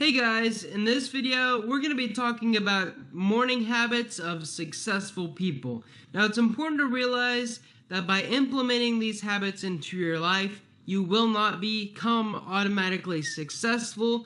Hey guys, in this video we're going to be talking about morning habits of successful people. Now it's important to realize that by implementing these habits into your life, you will not become automatically successful,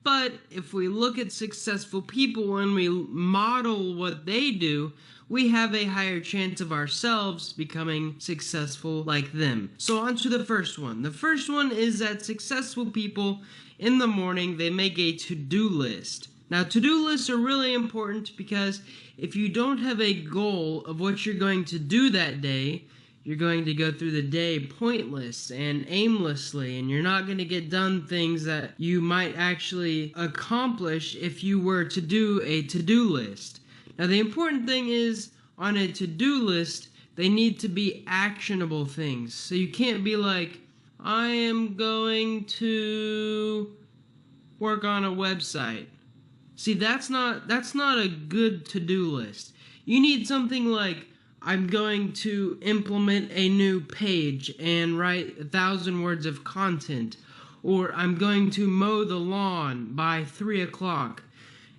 but if we look at successful people and we model what they do, we have a higher chance of ourselves becoming successful like them. So on to the first one. The first one is that successful people in the morning, they make a to-do list. Now, to-do lists are really important because if you don't have a goal of what you're going to do that day, you're going to go through the day pointless and aimlessly, and you're not going to get done things that you might actually accomplish if you were to do a to-do list. Now, the important thing is, on a to-do list, they need to be actionable things. So you can't be like, I am going to work on a website. See, that's not a good to-do list. You need something like, I'm going to implement a new page and write 1,000 words of content, or I'm going to mow the lawn by 3 o'clock.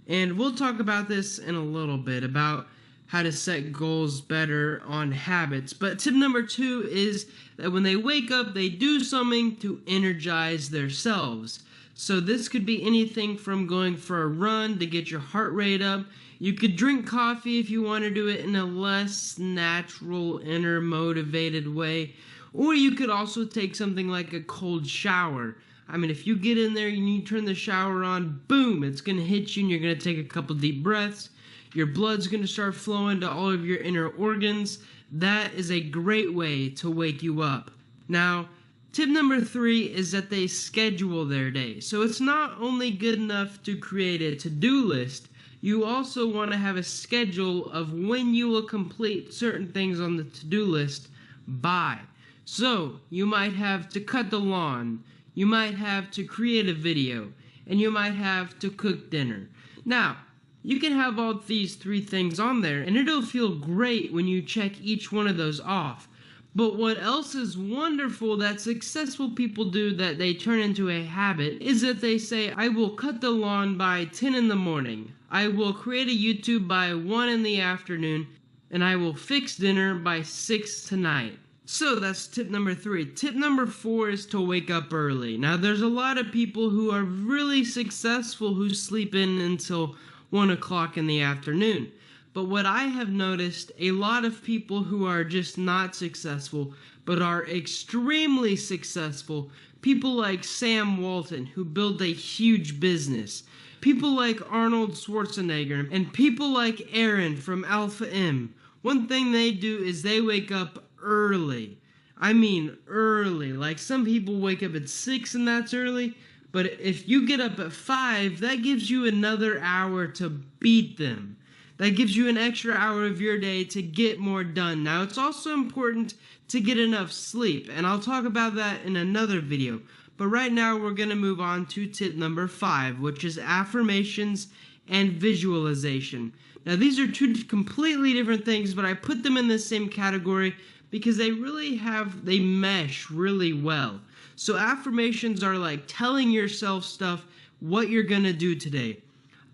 And we'll talk about this in a little bit, about how to set goals better on habits. But tip number 2 is that when they wake up, they do something to energize themselves. So this could be anything from going for a run to get your heart rate up. You could drink coffee if you want to do it in a less natural, inner motivated way. Or you could also take something like a cold shower. I mean, if you get in there and you turn the shower on, boom, it's going to hit you and you're going to take a couple deep breaths. Your blood's going to start flowing to all of your inner organs. That is a great way to wake you up. Now, tip number 3 is that they schedule their day. So it's not only good enough to create a to-do list, you also want to have a schedule of when you will complete certain things on the to-do list by. So you might have to cut the lawn, you might have to create a video, and you might have to cook dinner. Now, you can have all these 3 things on there, and it'll feel great when you check each one of those off. But what else is wonderful that successful people do that they turn into a habit is that they say, I will cut the lawn by 10 in the morning. I will create a YouTube by 1 in the afternoon, and I will fix dinner by 6 tonight. So that's tip number 3. Tip number 4 is to wake up early. Now there's a lot of people who are really successful who sleep in until 1 o'clock in the afternoon. But what I have noticed, a lot of people who are just not successful, but are extremely successful, people like Sam Walton, who built a huge business, people like Arnold Schwarzenegger, and people like Aaron from Alpha M, one thing they do is they wake up early. I mean early. Like some people wake up at 6 and that's early. But if you get up at 5, that gives you another hour to beat them. That gives you an extra hour of your day to get more done. Now, it's also important to get enough sleep, and I'll talk about that in another video. But right now, we're going to move on to tip number 5, which is affirmations and visualization. Now, these are 2 completely different things, but I put them in the same category because they mesh really well. So affirmations are like telling yourself stuff, what you're going to do today.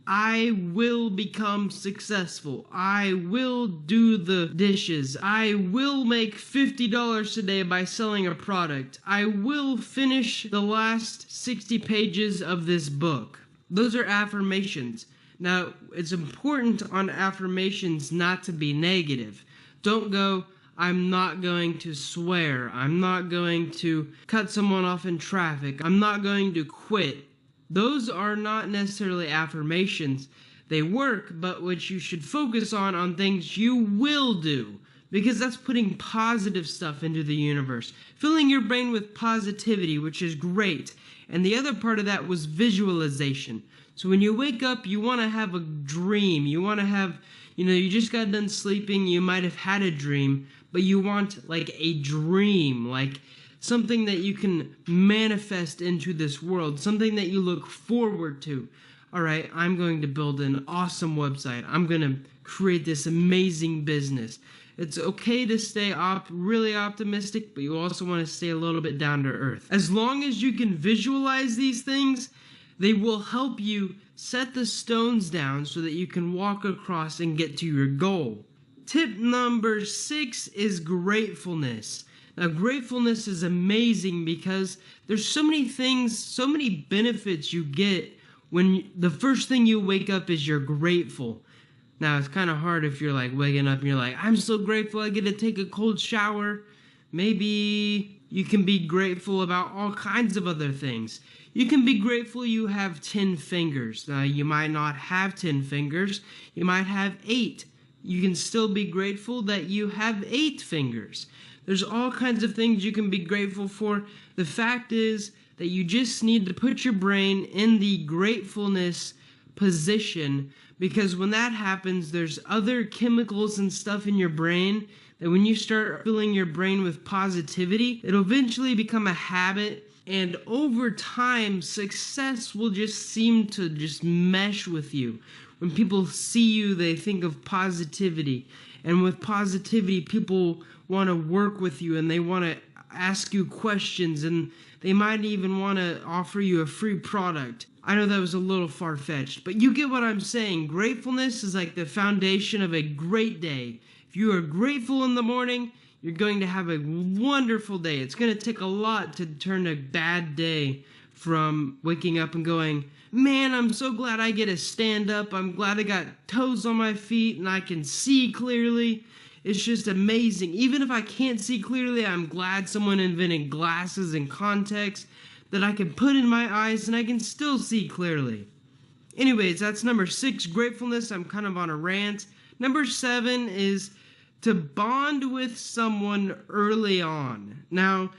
I will become successful. I will do the dishes. I will make $50 today by selling a product. I will finish the last 60 pages of this book. Those are affirmations. Now, it's important on affirmations not to be negative. Don't go, I'm not going to swear. I'm not going to cut someone off in traffic. I'm not going to quit. Those are not necessarily affirmations. They work, but what you should focus on things you will do, because that's putting positive stuff into the universe, filling your brain with positivity, which is great. And the other part of that was visualization. So when you wake up, you want to have a dream. You want to have, you just got done sleeping, you might have had a dream, but you want like a dream, like something that you can manifest into this world, something that you look forward to. All right, I'm going to build an awesome website. I'm going to create this amazing business. It's okay to stay really optimistic, but you also want to stay a little bit down to earth. As long as you can visualize these things, They will help you set the stones down so that you can walk across and get to your goal. Tip number 6 is gratefulness. Now, gratefulness is amazing because there's so many things, so many benefits you get when the first thing you wake up is you're grateful. Now, it's kind of hard if you're like waking up and you're like, I'm so grateful I get to take a cold shower. Maybe you can be grateful about all kinds of other things. You can be grateful you have 10 fingers. Now, you might not have 10 fingers. You might have 8. You can still be grateful that you have 8 fingers. There's all kinds of things you can be grateful for. The fact is that you just need to put your brain in the gratefulness position, because when that happens, there's other chemicals and stuff in your brain that when you start filling your brain with positivity, it'll eventually become a habit. And over time, success will just seem to just mesh with you. When people see you, they think of positivity. And with positivity, people want to work with you and they want to ask you questions, and they might even want to offer you a free product. I know that was a little far-fetched, but you get what I'm saying. Gratefulness is like the foundation of a great day. If you are grateful in the morning, you're going to have a wonderful day. It's going to take a lot to turn a bad day from waking up and going, man, I'm so glad I get to stand up. I'm glad I got toes on my feet and I can see clearly. It's just amazing. Even if I can't see clearly, I'm glad someone invented glasses and contacts that I can put in my eyes and I can still see clearly. Anyways, that's number 6, gratefulness. I'm kind of on a rant. Number 7 is to bond with someone early on. Now,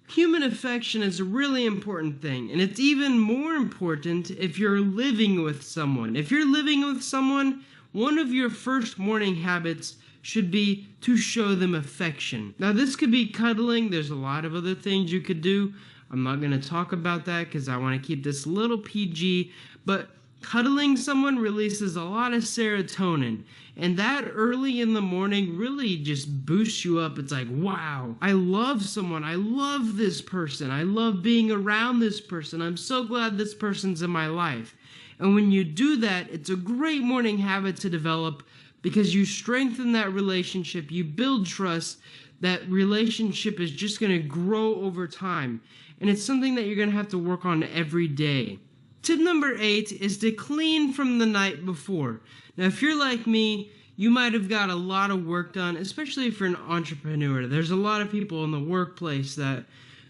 human affection is a really important thing, and it's even more important if you're living with someone. If you're living with someone, one of your first morning habits should be to show them affection. Now, this could be cuddling. There's a lot of other things you could do. I'm not going to talk about that because I want to keep this a little PG, but cuddling someone releases a lot of serotonin, and that early in the morning really just boosts you up. It's like, wow, I love someone. I love this person. I love being around this person. I'm so glad this person's in my life. And when you do that, it's a great morning habit to develop because you strengthen that relationship, you build trust. That relationship is just going to grow over time, and it's something that you're going to have to work on every day. Tip number 8 is to clean from the night before. Now, if you're like me, you might have got a lot of work done, especially if you're an entrepreneur. There's a lot of people in the workplace that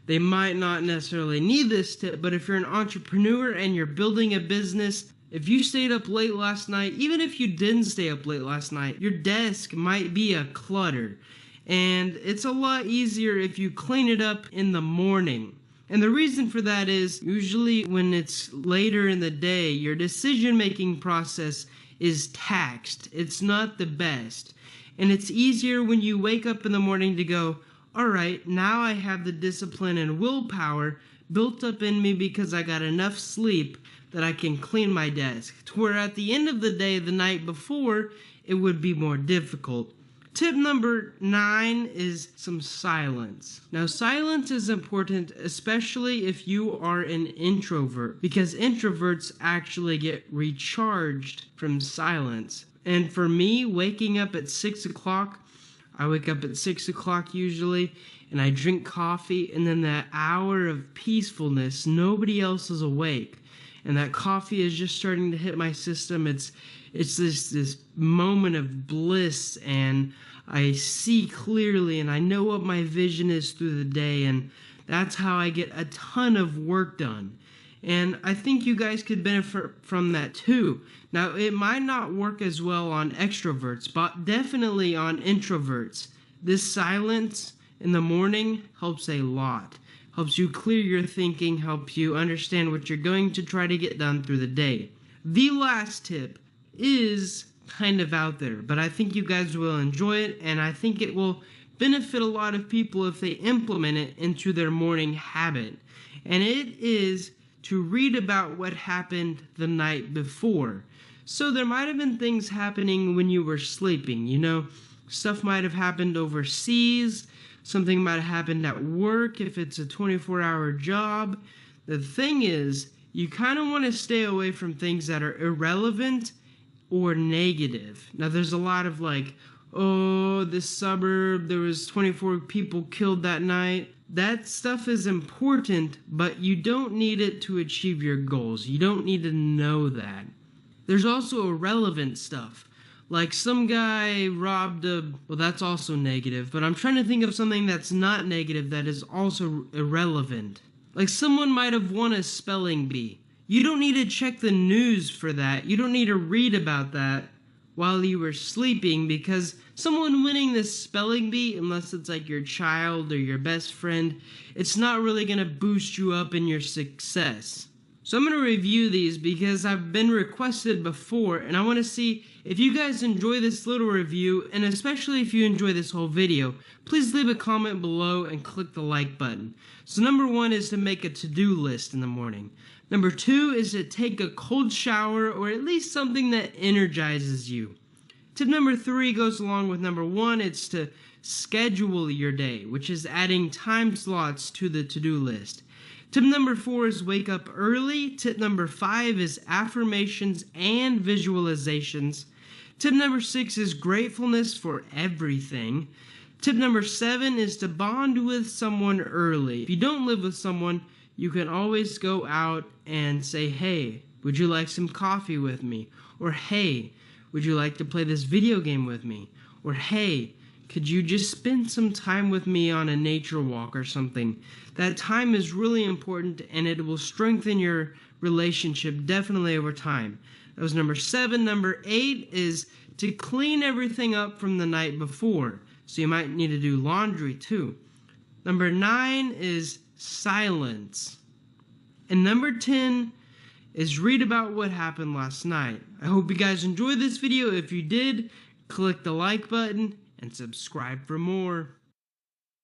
they might not necessarily need this tip, but if you're an entrepreneur and you're building a business, if you stayed up late last night, even if you didn't stay up late last night, your desk might be a clutter. And it's a lot easier if you clean it up in the morning. And the reason for that is usually when it's later in the day, your decision-making process is taxed. It's not the best. And it's easier when you wake up in the morning to go, all right, now I have the discipline and willpower built up in me because I got enough sleep that I can clean my desk. To where at the end of the day, the night before, it would be more difficult. Tip number 9 is some silence. Now, silence is important, especially if you are an introvert, because introverts actually get recharged from silence. And for me, waking up at 6 o'clock, I wake up at 6 o'clock usually, and I drink coffee, and then that hour of peacefulness, nobody else is awake. And that coffee is just starting to hit my system. It's this moment of bliss, and I see clearly, and I know what my vision is through the day, and that's how I get a ton of work done. And I think you guys could benefit from that too. Now, it might not work as well on extroverts, but definitely on introverts. This silence in the morning helps a lot. Helps you clear your thinking, helps you understand what you're going to try to get done through the day. The last tip is kind of out there, but I think you guys will enjoy it, and I think it will benefit a lot of people if they implement it into their morning habit. And it is to read about what happened the night before. So there might have been things happening when you were sleeping, stuff might have happened overseas. Something might have happened at work if it's a 24-hour job. The thing is, you kind of want to stay away from things that are irrelevant or negative. Now, there's a lot of like, oh, this suburb, there was 24 people killed that night. That stuff is important, but you don't need it to achieve your goals. You don't need to know that. There's also irrelevant stuff. Like some guy robbed well, that's also negative, but I'm trying to think of something that's not negative that is also irrelevant. Like someone might have won a spelling bee. You don't need to check the news for that. You don't need to read about that while you were sleeping, because someone winning this spelling bee, unless it's like your child or your best friend, it's not really going to boost you up in your success. So I'm going to review these because I've been requested before, and I want to see if you guys enjoy this little review, and especially if you enjoy this whole video, please leave a comment below and click the like button. So number 1 is to make a to-do list in the morning. Number 2 is to take a cold shower, or at least something that energizes you. Tip number 3 goes along with number 1. It's to schedule your day, which is adding time slots to the to-do list. Tip number 4 is wake up early. Tip number 5 is affirmations and visualizations. Tip number 6 is gratefulness for everything. Tip number 7 is to bond with someone early. If you don't live with someone, you can always go out and say, hey, would you like some coffee with me? Or hey, would you like to play this video game with me? Or hey, could you just spend some time with me on a nature walk or something? That time is really important, and it will strengthen your relationship definitely over time. That was number 7. Number 8 is to clean everything up from the night before. So you might need to do laundry too. Number 9 is silence. And number 10 is read about what happened last night. I hope you guys enjoyed this video. If you did, click the like button and subscribe for more.